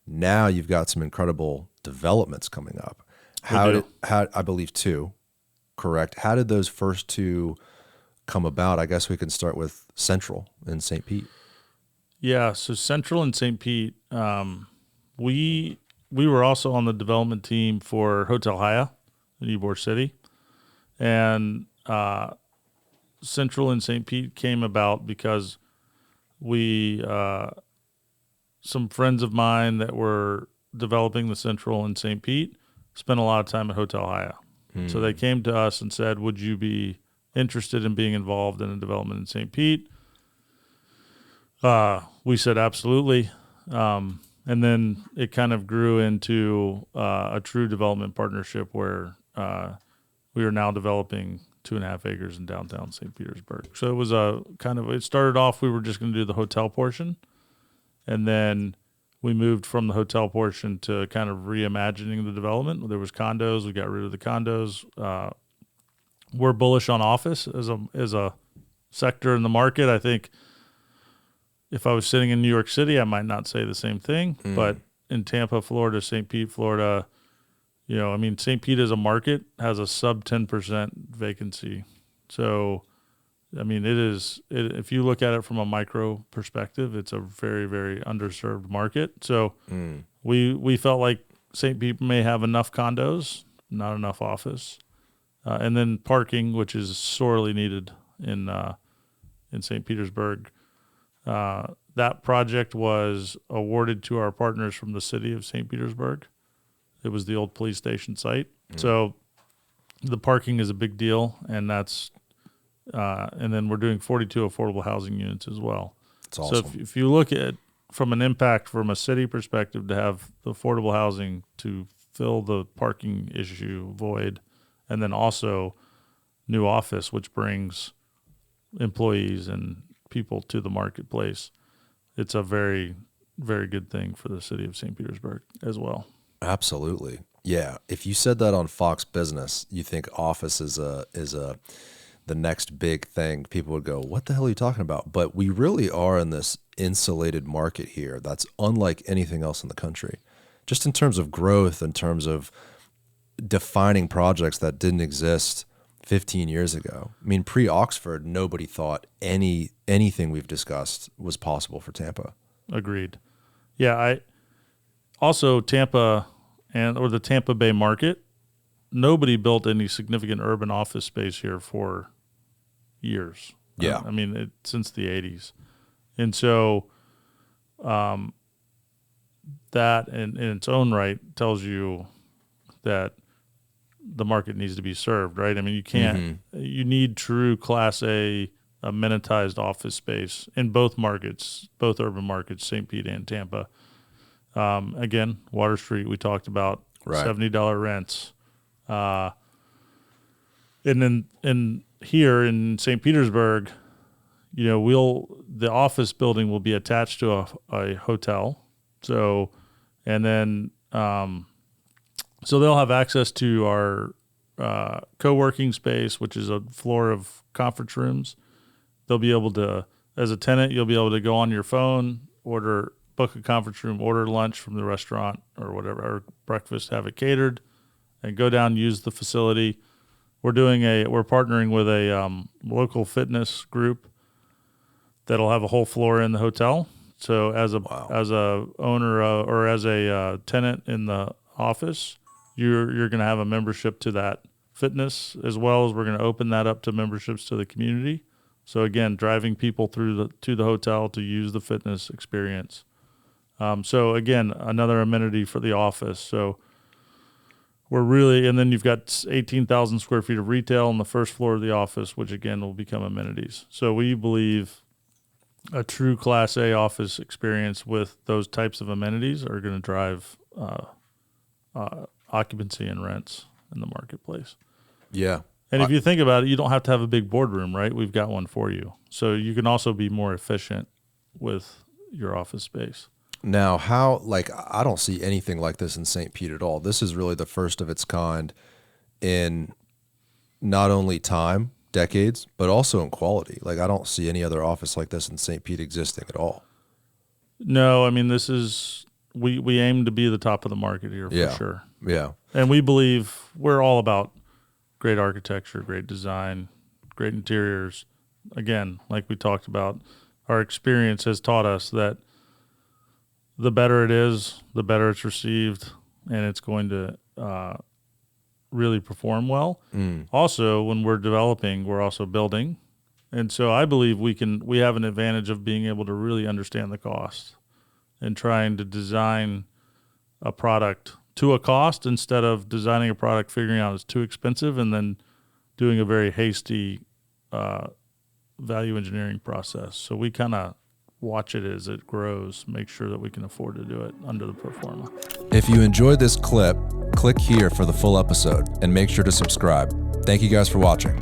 Now you've got some incredible developments coming up. How I believe two, correct? How did those first two come about? I guess we can start with Central in St. Pete. Yeah, so Central and St. Pete, we were also on the development team for Hotel Haya in Ybor City, and Central and St. Pete came about because we some friends of mine that were developing the Central in St. Pete spent a lot of time at Hotel Haya. So they came to us and said, would you be interested in being involved in a development in St. Pete? We said absolutely. And then it kind of grew into a true development partnership where we are now developing 2.5 acres in downtown St. Petersburg. So it was it started off, we were just going to do the hotel portion. And then we moved from the hotel portion to kind of reimagining the development. There was condos. We got rid of the condos. We're bullish on office as a sector in the market. I think if I was sitting in New York City, I might not say the same thing. But in Tampa, Florida, St. Pete, Florida, St. Pete as a market has a sub 10% vacancy. So, if you look at it from a micro perspective, it's a very, very underserved market. So we felt like St. Pete may have enough condos, not enough office. And then parking, which is sorely needed in St. Petersburg. That project was awarded to our partners from the city of St. Petersburg. It was the old police station site. So the parking is a big deal, and that's and then we're doing 42 affordable housing units as well. That's awesome. So if you look at from an impact from a city perspective to have the affordable housing to fill the parking issue void, and then also new office, which brings employees and people to the marketplace, it's a very, very good thing for the city of St. Petersburg as well. Absolutely. Yeah. If you said that on Fox Business, you think office is the next big thing, people would go, what the hell are you talking about? But we really are in this insulated market here that's unlike anything else in the country, just in terms of growth, in terms of defining projects that didn't exist 15 years ago. I mean, pre-Oxford, nobody thought anything we've discussed was possible for Tampa. Agreed. Yeah, also Tampa or the Tampa Bay market, nobody built any significant urban office space here for years. Yeah. Since the 80s. And so that in its own right tells you that the market needs to be served, right? You can't, you need true Class A amenitized office space in both markets, both urban markets, St. Pete and Tampa. Again, Water Street, we talked about, right. $70 rents. And then here in St. Petersburg, the office building will be attached to a hotel. So, and then, so they'll have access to our co-working space, which is a floor of conference rooms. They'll be able to, as a tenant, you'll be able to go on your phone, book a conference room, order lunch from the restaurant or whatever, or breakfast, have it catered, and go down and use the facility. We're partnering with a local fitness group that'll have a whole floor in the hotel. So as a owner or as a tenant in the office, you're going to have a membership to that fitness, as well as we're going to open that up to memberships to the community. So again, driving people to the hotel to use the fitness experience. So again, another amenity for the office. So and then you've got 18,000 square feet of retail on the first floor of the office, which again will become amenities. So we believe a true Class A office experience with those types of amenities are going to drive occupancy and rents in the marketplace. Yeah. And if you think about it, you don't have to have a big boardroom, right? We've got one for you. So you can also be more efficient with your office space. Now, I don't see anything like this in St. Pete at all. This is really the first of its kind in not only time, decades, but also in quality. I don't see any other office like this in St. Pete existing at all. No, this is we aim to be the top of the market here for sure. Yeah. And we believe we're all about great architecture, great design, great interiors. Again, like we talked about, our experience has taught us that the better it is, the better it's received, and it's going to really perform well. Also, when we're developing, we're also building. And so I believe we have an advantage of being able to really understand the cost and trying to design a product to a cost instead of designing a product, figuring out it's too expensive, and then doing a very hasty value engineering process. So we kind of watch it as it grows, make sure that we can afford to do it under the pro forma. If you enjoyed this clip, click here for the full episode and make sure to subscribe. Thank you guys for watching.